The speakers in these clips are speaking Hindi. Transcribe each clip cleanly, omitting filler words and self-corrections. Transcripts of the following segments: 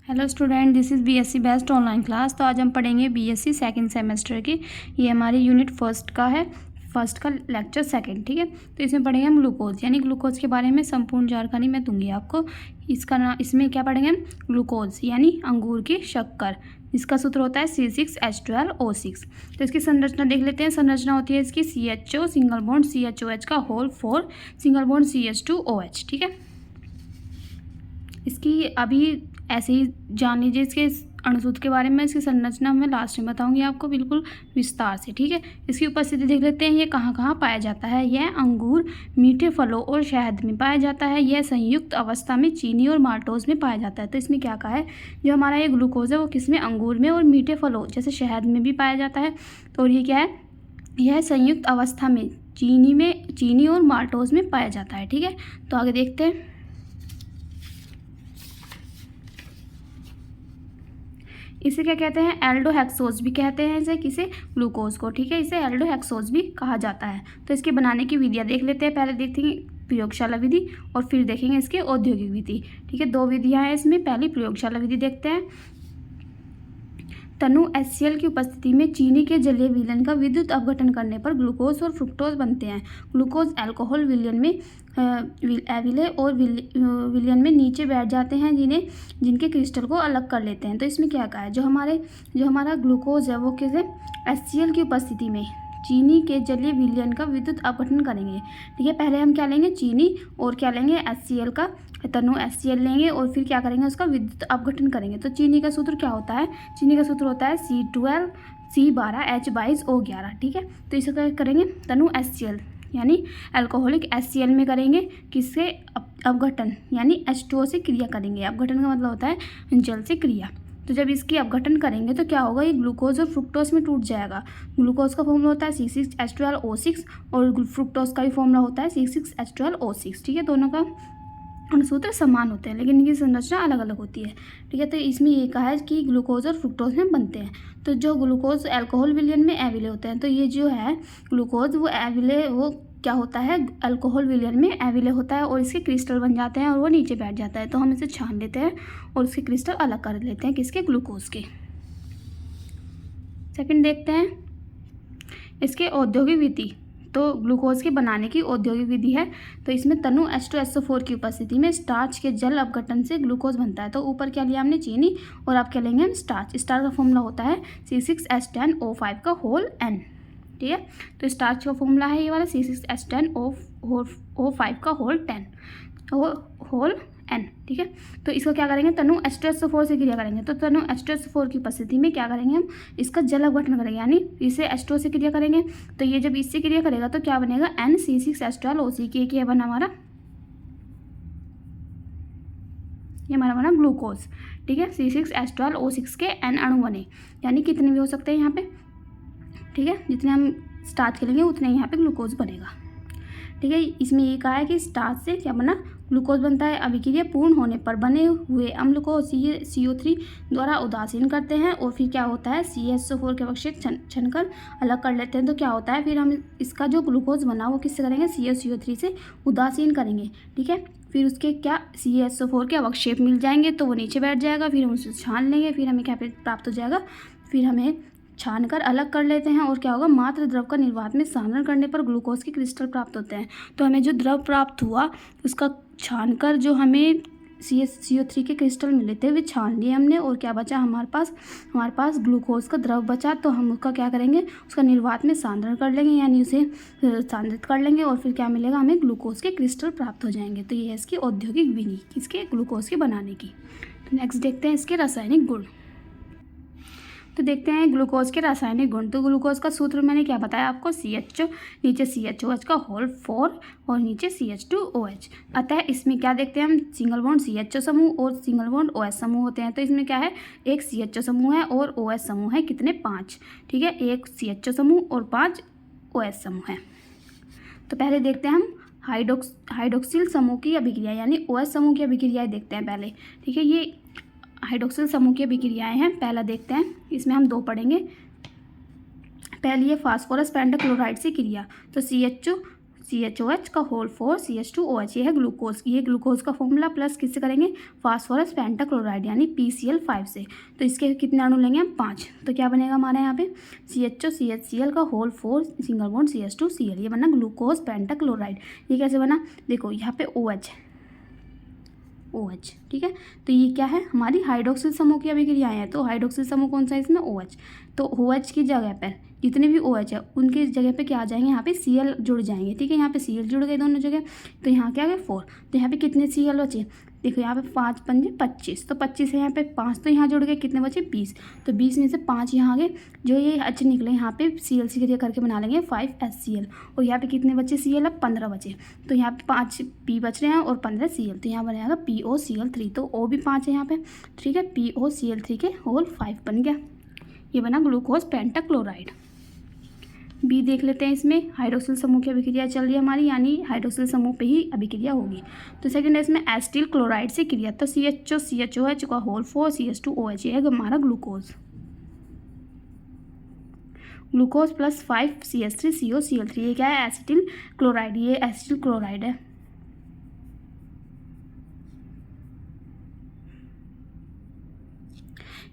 Hello student, this is BSc best online class. तो आज हम पढ़ेंगे बीएससी सेकंड सेमेस्टर की। ये हमारी यूनिट फर्स्ट का है, फर्स्ट का लेक्चर सेकंड। ठीक है, तो इसमें पढ़ेंगे हम ग्लूकोज, यानी ग्लूकोज के बारे में संपूर्ण जानकारी मैं दूंगी आपको। इसका नाम, इसमें क्या पढ़ेंगे हम? ग्लूकोज यानी अंगूर की शक्कर। इसका सूत्र होता है C6H12O6। तो इसकी संरचना देख लेते हैं। संरचना होती है इसकी CHO सिंगल बॉन्ड CHOH का होल 4 सिंगल बॉन्ड CH2OH। ठीक है, इसकी अभी ऐसे ही जान लीजिए इसके अणुसूत्र के बारे में। इसकी संरचना मैं लास्ट में बताऊंगी आपको बिल्कुल विस्तार से। ठीक है, इसकी उपस्थिति देख लेते हैं। ये कहाँ कहाँ पाया जाता है? यह अंगूर, मीठे फलों और शहद में पाया जाता है। यह संयुक्त अवस्था में चीनी और माल्टोज में पाया जाता है। तो इसमें क्या कहा है? जो हमारा ये ग्लूकोज है वो किसमें? अंगूर में और मीठे फलों जैसे शहद में भी पाया जाता है। तो ये क्या है? यह संयुक्त अवस्था में चीनी और माल्टोज में पाया जाता है। ठीक है, तो आगे देखते हैं। इसे क्या कहते हैं? एल्डोहेक्सोज भी कहते हैं इसे, किसे? ग्लूकोज को। ठीक है, इसे एल्डोहेक्सोज भी कहा जाता है। तो इसके बनाने की विधियाँ देख लेते हैं। पहले देखेंगे प्रयोगशाला विधि और फिर देखेंगे इसके औद्योगिक विधि। ठीक है, दो विधियाँ हैं इसमें। पहली प्रयोगशाला विधि देखते हैं। तनु HCl की उपस्थिति में चीनी के जलीय विलयन का विद्युत अपघटन करने पर ग्लूकोज और फ्रुक्टोज बनते हैं। ग्लूकोज अल्कोहल विलयन में एविले और विलयन में नीचे बैठ जाते हैं, जिनके क्रिस्टल को अलग कर लेते हैं। तो इसमें क्या कहा है? जो हमारा ग्लूकोज है वो किसे? HCl की उपस्थिति में चीनी के जलीय विलयन का विद्युत अपघटन करेंगे। ठीक है, पहले हम क्या लेंगे? चीनी और क्या लेंगे? HCl का तनु HCl लेंगे और फिर क्या करेंगे? उसका विद्युत अपघटन करेंगे। तो चीनी का सूत्र क्या होता है? चीनी का सूत्र होता है C12 C12H22O11। ठीक है, तो इसे क्या करेंगे? तनु HCl यानी अल्कोहलिक HCl में करेंगे किससे? अपघटन, यानी H2O से क्रिया करेंगे। अपघटन का मतलब होता है जल से क्रिया। तो जब इसकी अपघटन करेंगे तो क्या होगा? ये ग्लूकोज और फ्रुक्टोज में टूट जाएगा। ग्लूकोज का फॉर्मूला होता है C6H12O6 और फ्रुक्टोज का भी फॉर्मूला होता है C6H12O6। ठीक है, दोनों का अणुसूत्र समान होते हैं लेकिन इनकी संरचना अलग अलग होती है। ठीक है, तो इसमें ये कहा है कि ग्लूकोज और फ्रुक्टोज में बनते हैं। तो जो ग्लूकोज अल्कोहल विलयन में एविले होते हैं, तो ये जो है ग्लूकोज वो एविले, वो क्या होता है? अल्कोहल विलयन में एविले होता है और इसके क्रिस्टल बन जाते हैं और वो नीचे बैठ जाता है। तो हम इसे छान लेते हैं और उसके क्रिस्टल अलग कर लेते हैं। किसके? ग्लूकोज के। सेकंड देखते हैं इसके औद्योगिक विधि। तो ग्लूकोज के बनाने की औद्योगिक विधि है। तो इसमें तनु H2SO4 की उपस्थिति में स्टार्च के जल अपघटन से ग्लूकोज बनता है। तो ऊपर क्या लिया हमने? चीनी, और अब क्या लेंगे हम? स्टार्च। स्टार्च का फॉर्मूला होता है C6H10O5 का होल N। ठीक है, तो स्टार्च का फॉर्मूला है ये वाला C6H10O5 का होल 10 होल N। ठीक है, तो इसको क्या करेंगे? तनु H2SO4 से क्रिया करेंगे। तो तनु H2SO4 की उपस्थिति में क्या करेंगे हम? इसका जल अपघटन करेंगे, यानी इसे H2O से क्रिया करेंगे। तो ये जब इससे क्रिया करेगा तो क्या बनेगा? NC6H12O6। ये बना हमारा, ये हमारा बना ग्लूकोज। ठीक है, C6H12O6 के N अणु बने, यानी कितने भी हो सकते हैं यहाँ पे। ठीक है, जितने हम स्टार्च के लेंगे उतने यहाँ पे ग्लूकोज बनेगा। ठीक है, इसमें ये कहा है कि स्टार्च से क्या बना? ग्लूकोज बनता है। अभिक्रिया पूर्ण होने पर बने हुए अम्ल को CO3 द्वारा उदासीन करते हैं और फिर क्या होता है? CH4 के अवशेष छनकर अलग कर लेते हैं। तो क्या होता है? फिर हम इसका जो ग्लूकोज बना वो किससे करेंगे? CH3 से उदासीन करेंगे। ठीक है, फिर उसके क्या? CH4 के अवक्षेप मिल जाएंगे तो वो नीचे बैठ जाएगा। फिर हम उसे छान लेंगे, फिर हमें क्या प्राप्त हो जाएगा? फिर हमें छानकर अलग कर लेते हैं और क्या होगा? मात्र द्रव का निर्वात में सांद्रण करने पर ग्लूकोज के क्रिस्टल प्राप्त होते हैं। तो हमें जो द्रव प्राप्त हुआ उसका छानकर जो हमें CO3 के क्रिस्टल मिले थे वे छान लिए हमने, और क्या बचा हमारे पास ग्लूकोज का द्रव बचा। तो हम उसका क्या करेंगे? उसका निर्वात में सांद्रण कर लेंगे, यानी उसे सांद्रित कर लेंगे और फिर क्या मिलेगा? हमें ग्लूकोज के क्रिस्टल प्राप्त हो जाएंगे। तो ये है इसकी औद्योगिक विधि, इसके ग्लूकोज के बनाने की। तो नेक्स्ट देखते हैं इसके रासायनिक गुण। तो देखते हैं ग्लूकोज के रासायनिक गुण। तो ग्लूकोज का सूत्र मैंने क्या बताया आपको? CH, नीचे CHOH का होल 4 और नीचे CH2OH। अतः इसमें क्या देखते हैं हम? सिंगल बॉन्ड CHO समूह और सिंगल बॉन्ड OH समूह होते हैं। तो इसमें क्या है? एक CHO समूह है और OH समूह है। कितने? 5। ठीक है, एक CHO समूह और 5 OH समूह है। तो पहले देखते हैं हम हाइड्रोक्सिल समूह की अभिक्रिया, यानी OH समूह की अभिक्रियाएँ देखते हैं पहले। ठीक है, ये हाइड्रोक्सिल समूह की अभिक्रियाएं हैं। पहला देखते हैं, इसमें हम 2 पढ़ेंगे। पहली है फास्फोरस पेंटाक्लोराइड से क्रिया। तो CHO CHOH का होल 4 CH2OH, ये है ग्लूकोज। ये ग्लूकोज का फॉर्मूला प्लस किससे करेंगे, फास्फोरस पेंटाक्लोराइड यानी PCl5 से। तो इसके कितने अणु लेंगे हम, 5। तो क्या बनेगा हमारे यहाँ पे CHO CHCl का होल 4 सिंगल बॉन्ड CH2Cl, ये बना ग्लूकोज पेंटाक्लोराइड। ये कैसे बना, देखो यहाँ पे OH, ठीक है। तो ये क्या है, हमारी हाइड्रोक्सिल समूह की अभिक्रियाएं हैं। तो हाइड्रोक्सिल समूह कौन सा है इसमें, OH। तो OH की जगह पर जितने भी OH है उनकी जगह पे क्या आ जाएंगे, यहाँ पे Cl जुड़ जाएंगे, ठीक है। यहाँ पे Cl जुड़ गए दोनों जगह, तो यहाँ क्या आ गए 4। तो यहाँ पे कितने Cl बचे, देखो यहाँ पे 5 पंजे 25, तो 25 है यहाँ पे 5, तो यहाँ जुड़ गए, कितने बचे 20। तो 20 में से 5 यहाँ आ गए, जो ये H निकले यहाँ पे Cl से क्रिया करके बना लेंगे 5HCl। और यहाँ पे कितने बचे Cl, अब 15 बचे। तो यहाँ पे 5 P बच रहे हैं और 15 Cl, तो यहाँ बनेगा POCl3। तो O भी 5 है यहाँ पे, ठीक है। POCl3 के होल 5 बन गया, ये बना ग्लूकोज पेंटाक्लोराइड। बी देख लेते हैं, इसमें हाइड्रोक्सिल समूह की अभिक्रिया चल रही है हमारी, यानी हाइड्रोक्सिल समूह पे ही अभिक्रिया होगी। तो सेकंड है इसमें एसिटिल क्लोराइड से क्रिया, तो CHO CHOH का होल 4 CH2OH, ये है हमारा ग्लूकोज। ग्लूकोज प्लस 5 CH3COCl3, ये क्या है, एसिटिल क्लोराइड, ये एसिटिल क्लोराइड है।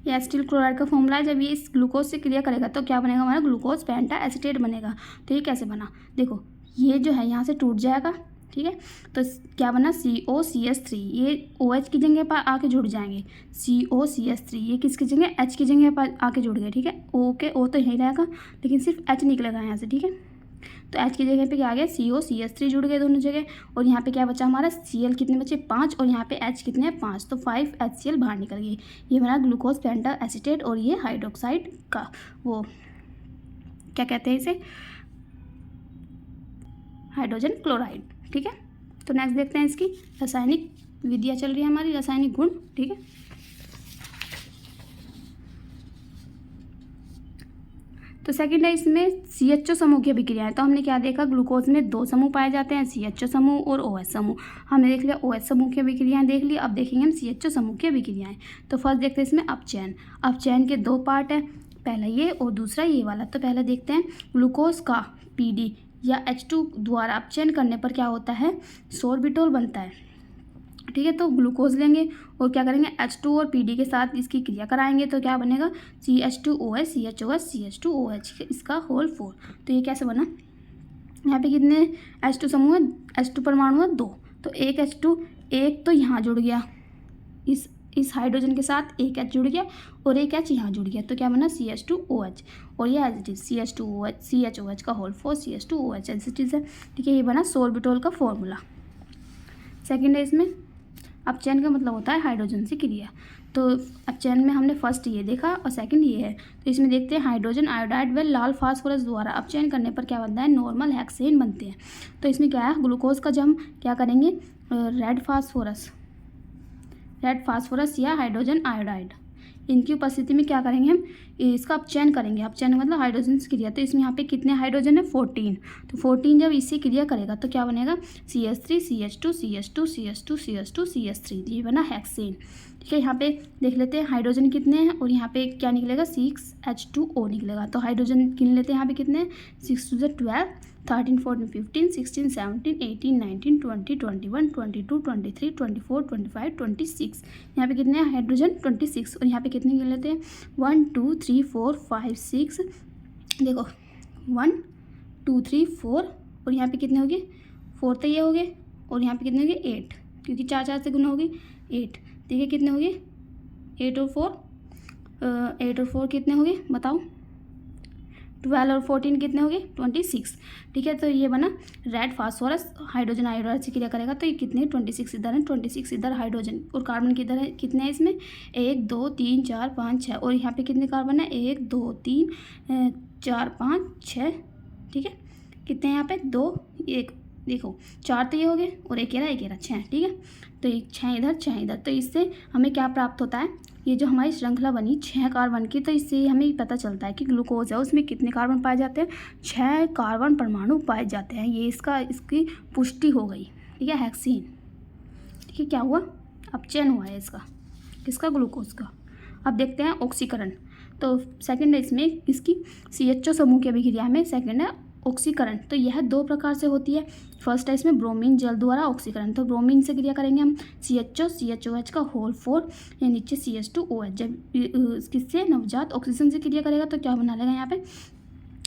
ये एसिटिल क्लोराइड का फॉर्मूला है। जब ये इस ग्लूकोज से क्रिया करेगा तो क्या बनेगा हमारा, ग्लूकोज पेंटा एसिटेट बनेगा। तो ये कैसे बना, देखो ये जो है यहाँ से टूट जाएगा, ठीक है। तो क्या बना, COCH3, ये OH की जगह पर आके जुड़ जाएंगे, COCH3, ये किसकी जगह, H की जगह पर आके जुड़ गए, ठीक है। O के O तो यहीं रहेगा, लेकिन सिर्फ H निकलेगा यहाँ से, ठीक है। तो H की जगह पे क्या आ गया, COCH3 जुड़ गए दोनों जगह, और यहाँ पे क्या बचा हमारा, Cl कितने बचे 5, और यहाँ पे H कितने हैं 5, तो 5HCl बाहर निकल गई। ये बना ग्लूकोज पेंटा एसिटेट, और ये हाइड्रोक्साइड का वो क्या कहते हैं इसे, हाइड्रोजन क्लोराइड, ठीक है। तो नेक्स्ट देखते हैं इसकी रासायनिक विधियाँ चल रही है हमारी, रासायनिक गुण, ठीक है। तो सेकंड है इसमें CHO समूह की अभिक्रियाएं। तो हमने क्या देखा, ग्लूकोज में 2 समूह पाए जाते हैं, CHO समूह और OH समूह। हमने देख लिया OH समूह की अभिक्रियाएं देख ली, अब देखेंगे हम CHO समूह की अभिक्रियाएं। तो फर्स्ट देखते हैं इसमें अपचयन। अपचयन के 2 पार्ट है, पहला ये और दूसरा ये वाला। तो पहले देखते हैं, ग्लूकोज का PD या H2 द्वारा अपचयन करने पर क्या होता है, सोर्बिटोल बनता है, ठीक है। तो ग्लूकोज लेंगे और क्या करेंगे, H2 और PD के साथ इसकी क्रिया कराएंगे, तो क्या बनेगा, CH2OH CHOH CH2OH, इसका होल 4। तो ये कैसे बना, यहाँ पे कितने H2 समूह है, H2 परमाणु है 2, तो एक H2, एक तो यहाँ जुड़ गया, इस हाइड्रोजन के साथ एक H जुड़ गया और एक H यहाँ जुड़ गया, तो क्या बना CH2OH, और ये as it is CH2OH CHOH का whole 4 CH2OH as it is है, ठीक है। ये बना सोर्बिटोल का फॉर्मूला। सेकेंड है इसमें अपचयन का मतलब होता है हाइड्रोजन से क्रिया। तो अपचयन में हमने फर्स्ट ये देखा और सेकंड ये है। तो इसमें देखते हैं हाइड्रोजन आयोडाइड व लाल फास्फोरस द्वारा अपचयन करने पर क्या बनता है, नॉर्मल हेक्सेन बनते हैं। तो इसमें क्या है, ग्लूकोज का जब हम क्या करेंगे, रेड फास्फोरस या हाइड्रोजन आयोडाइड, इनकी उपस्थिति में क्या करेंगे हम, इसका अपचयन करेंगे। अपचयन मतलब हाइड्रोजन से क्रिया, तो इसमें यहाँ पे कितने हाइड्रोजन है, 14। तो 14 जब इससे क्रिया करेगा तो क्या बनेगा, CH3 CH2 CH2 CH2 CH2 CH3, ये बना हेक्सेन, ठीक है। यहाँ पे देख लेते हैं हाइड्रोजन कितने हैं, और यहाँ पे क्या निकलेगा, 6H2O निकलेगा। तो हाइड्रोजन गिन लेते हैं, यहाँ पे कितने हैं, 6 to 12, 13 14 15 16 17 18 19 20 21 22 23 24 25 26, यहाँ पे कितने हैं हाइड्रोजन, 26। और यहाँ पे कितने गिन लेते हैं, 1 2 3 4 5 6, देखो 1 2 3 4, और यहाँ पे कितने हो गए, 4 तो ये हो गए, और यहाँ पे कितने हो गए 8, क्योंकि 4 4 से गुना हो गई 8, देखिए कितने हो गए, 8 और 4 कितने हो गए बताओ, 12 और 14 कितने हो गए, 26, ठीक है। तो ये बना रेड फास्फोरस हाइड्रोजन आयोडाइड से क्रिया करेगा, तो ये कितने 26 इधर है, 26 इधर हाइड्रोजन, और कार्बन किधर है, कितने हैं इसमें, 1 2 3 4 5 6, और यहाँ पे कितने कार्बन है, 1 2 3 4 5 6, ठीक है। कितने हैं यहाँ पे, 2 1, देखो 4 तो ये हो गए, और एक 6, ठीक है। तो ये 6 इधर 6 इधर, तो इससे हमें क्या प्राप्त होता है, ये जो हमारी श्रृंखला बनी 6 कार्बन की, तो इससे हमें पता चलता है कि ग्लूकोज है उसमें कितने कार्बन पाए जाते हैं, 6 कार्बन परमाणु पाए जाते हैं। ये इसकी पुष्टि हो गई, ठीक है, हेक्सेन, ठीक है। क्या हुआ, अपचयन हुआ है इसका, किसका, ग्लूकोज का। अब देखते हैं ऑक्सीकरण। तो सेकंड है इसमें इसकी CHO समूह की अभिक्रिया में सेकंड है ऑक्सीकरण, तो यह 2 प्रकार से होती है। फर्स्ट है इसमें ब्रोमीन जल द्वारा ऑक्सीकरण, तो ब्रोमीन से क्रिया करेंगे हम CHO CHOH का होल 4 या नीचे CH2OH। जब किससे नवजात ऑक्सीजन से क्रिया करेगा तो क्या बना लेगा यहाँ पे,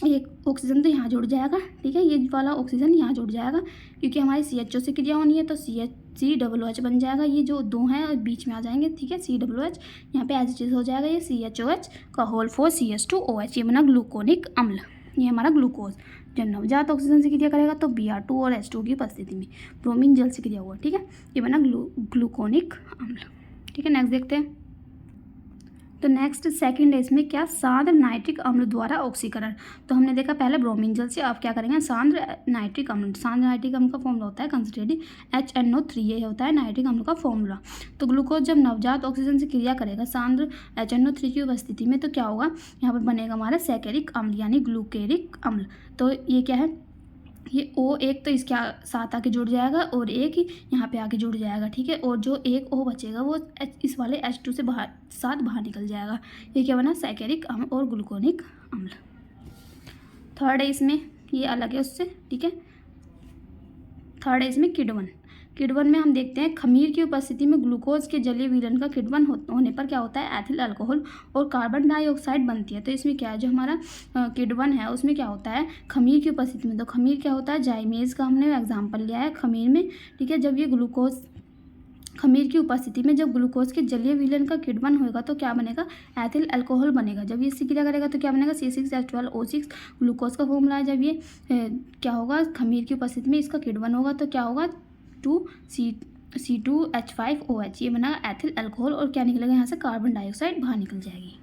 एक ऑक्सीजन तो यहाँ जुड़ जाएगा, ठीक है, ये वाला ऑक्सीजन यहाँ जुड़ जाएगा क्योंकि हमारी CHO से क्रिया होनी है तो COOH बन जाएगा। ये जो 2 हैं और बीच में आ जाएंगे, ठीक है, COOH यहाँ पे एज इट इज हो जाएगा ये CHOH का होल 4 CH2OH, ये बना ग्लूकोनिक अम्ल, ये हमारा ग्लूकोज। जब नवजात ऑक्सीजन से क्रिया करेगा तो Br2 और H2 की उपस्थिति में ब्रोमीन जल से क्रिया हुआ, ठीक है, ये बना ग्लूकोनिक अम्ल, ठीक है। नेक्स्ट देखते हैं, तो नेक्स्ट सेकंड है इसमें क्या, सांद्र नाइट्रिक अम्ल द्वारा ऑक्सीकरण। तो हमने देखा पहले ब्रोमीन जल से, अब क्या करेंगे सांद्र नाइट्रिक अम्ल। सांद्र नाइट्रिक अम्ल का फॉर्मूला होता है कंसंट्रेटेड HNO3, ये होता है नाइट्रिक अम्ल का फॉर्मूला। तो ग्लूकोज जब नवजात ऑक्सीजन से क्रिया करेगा सांद्र HNO3 की उपस्थिति में तो क्या होगा, यहाँ पर बनेगा हमारा सैकेरिक अम्ल यानी ग्लूकेरिक अम्ल। तो ये क्या है, ये O1 तो इसके साथ आके जुड़ जाएगा और एक यहाँ पे आके जुड़ जाएगा, ठीक है, और जो एक O बचेगा वो इस वाले H2 से साथ बाहर निकल जाएगा। ये क्या बना, सैकेरिक अम्ल और ग्लूकोनिक अम्ल। थर्ड है इसमें, ये अलग है उससे, ठीक है। थर्ड है इसमें किण्वन। किण्वन में हम देखते हैं खमीर की उपस्थिति में ग्लूकोज के जलीय विलयन का किण्वन होने पर क्या होता है, एथिल अल्कोहल और कार्बन डाइऑक्साइड बनती है। तो इसमें क्या है, जो हमारा किण्वन है उसमें क्या होता है, खमीर की उपस्थिति में, तो खमीर क्या होता है, जाइमेज का हमने एग्जाम्पल लिया है खमीर में, ठीक है। जब ये ग्लूकोज खमीर की उपस्थिति में जब ग्लूकोज के जलीय विलयन का किण्वन होगा तो क्या बनेगा, एथिल अल्कोहल बनेगा। जब ये इससे क्रिया करेगा तो क्या बनेगा, C6H12O6 ग्लूकोज का फॉर्मूला है। जब ये क्या होगा, खमीर की उपस्थिति में इसका किण्वन होगा तो क्या होगा, 2C2H5OH, ये बना एथिल अल्कोहल और क्या निकलेगा यहाँ से, कार्बन डाइऑक्साइड बाहर निकल जाएगी।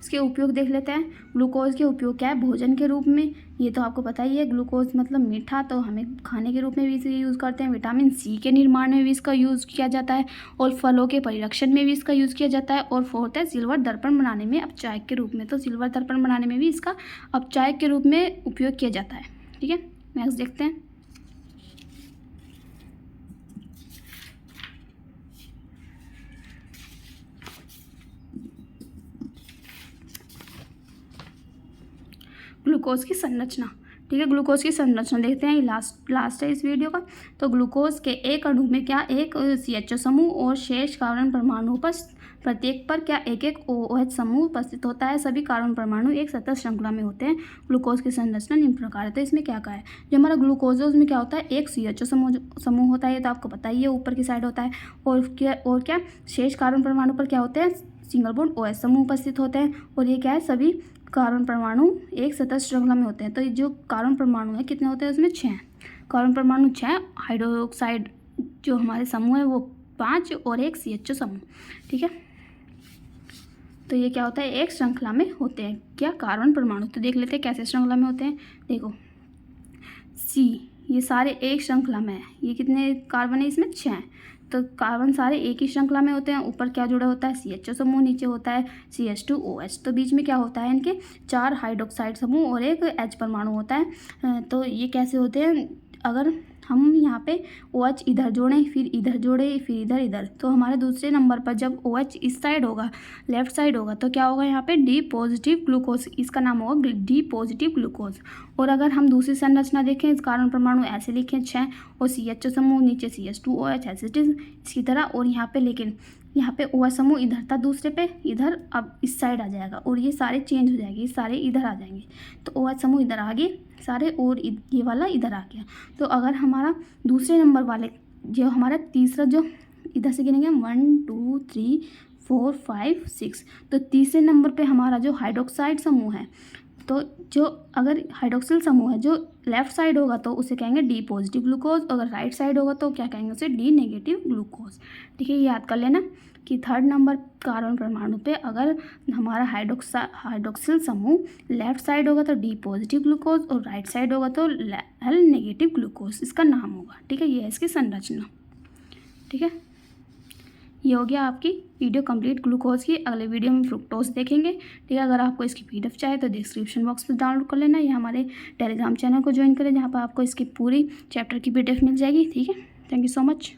इसके उपयोग देख लेते हैं। ग्लूकोज के उपयोग क्या है, भोजन के रूप में, ये तो आपको पता ही है, ग्लूकोज मतलब मीठा, तो हमें खाने के रूप में भी इसे यूज़ करते हैं। विटामिन C के निर्माण में भी इसका यूज़ किया जाता है और फलों के परिरक्षण में भी इसका यूज़ किया जाता है। और फोर्थ है सिल्वर दर्पण बनाने में अपचायक के रूप में, तो सिल्वर दर्पण बनाने में भी इसका अपचायक के रूप में उपयोग किया जाता है, ठीक है। नेक्स्ट देखते हैं, ग्लूकोज की संरचना, ठीक है। ग्लूकोज की संरचना देखते हैं, ये लास्ट है इस वीडियो का। तो ग्लूकोज के एक अणु में क्या, एक CHO समूह और शेष कार्बन परमाणु पर प्रत्येक पर क्या एक OH समूह उपस्थित होता है। सभी कार्बन परमाणु एक सतत श्रृंखला में होते हैं। ग्लूकोज की संरचना निम्न प्रकार है। तो इसमें क्या है, जो हमारा ग्लूकोज है उसमें क्या होता है, एक CHO समूह होता है, ये तो आपको पता ही है, ऊपर की साइड होता है। और क्या शेष कार्बन परमाणु पर क्या होते हैं, सिंगल बॉन्ड OH समूह उपस्थित होते हैं। और ये क्या है, सभी कार्बन परमाणु एक सतत श्रृंखला में होते हैं। तो जो कार्बन परमाणु है कितने होते हैं, उसमें 6 कार्बन परमाणु, 6 हाइड्रोक्साइड जो हमारे समूह है वो 5 और एक CHO समूह, ठीक है। तो ये क्या होता है, एक श्रृंखला में होते हैं क्या, कार्बन परमाणु। तो देख लेते हैं कैसे श्रृंखला में होते हैं। देखो C, ये सारे एक श्रृंखला में है, ये कितने कार्बन है, इसमें 6 हैं। तो कार्बन सारे एक ही श्रृंखला में होते हैं। ऊपर क्या जुड़ा होता है, CHO समूह, नीचे होता है CH2OH। तो बीच में क्या होता है, इनके 4 हाइड्रोक्साइड समूह और एक H परमाणु होता है। तो ये कैसे होते हैं, अगर हम यहाँ पे OH इधर जोड़ें, फिर इधर जोड़ें, फिर इधर, तो हमारे दूसरे नंबर पर जब OH इस साइड होगा, लेफ्ट साइड होगा, तो क्या होगा यहाँ पे D पॉजिटिव ग्लूकोज, इसका नाम होगा D पॉजिटिव ग्लूकोज। और अगर हम दूसरी संरचना देखें, इस कार्बन परमाणु ऐसे लिखें 6 और CHO समूह, नीचे CH2OH एसिटिस इसकी तरह, और यहाँ पे लेकिन यहाँ पे OH समूह इधर था दूसरे पे, इधर अब इस साइड आ जाएगा और ये सारे चेंज हो जाएंगे, ये सारे इधर आ जाएंगे। तो OH समूह इधर आ गए सारे और ये वाला इधर आ गया। तो अगर हमारा दूसरे नंबर वाले जो हमारा तीसरा जो इधर से गिनेंगे 1 2 3 4 5 6, तो तीसरे नंबर पे हमारा जो हाइड्रोक्साइड समूह है, तो जो अगर हाइड्रोक्सिल समूह है जो लेफ्ट साइड होगा तो उसे कहेंगे D पॉजिटिव ग्लूकोज, अगर राइट साइड होगा तो क्या कहेंगे उसे D नेगेटिव ग्लूकोज, ठीक है। याद कर लेना कि थर्ड नंबर कार्बन परमाणु पे अगर हमारा हाइड्रोक्सिल समूह लेफ्ट साइड होगा तो D पॉजिटिव ग्लूकोज और राइट साइड होगा तो L नेगेटिव ग्लूकोज इसका नाम होगा, ठीक है। ये है इसकी संरचना, ठीक है। ये हो गया आपकी वीडियो कंप्लीट ग्लूकोज की। अगले वीडियो में फ्रुक्टोज देखेंगे, ठीक है। अगर आपको इसकी PDF चाहे तो डिस्क्रिप्शन बॉक्स में डाउनलोड कर लेना, या हमारे टेलीग्राम चैनल को ज्वाइन करें जहाँ पर आपको इसकी पूरी चैप्टर की PDF मिल जाएगी, ठीक है। Thank you so much.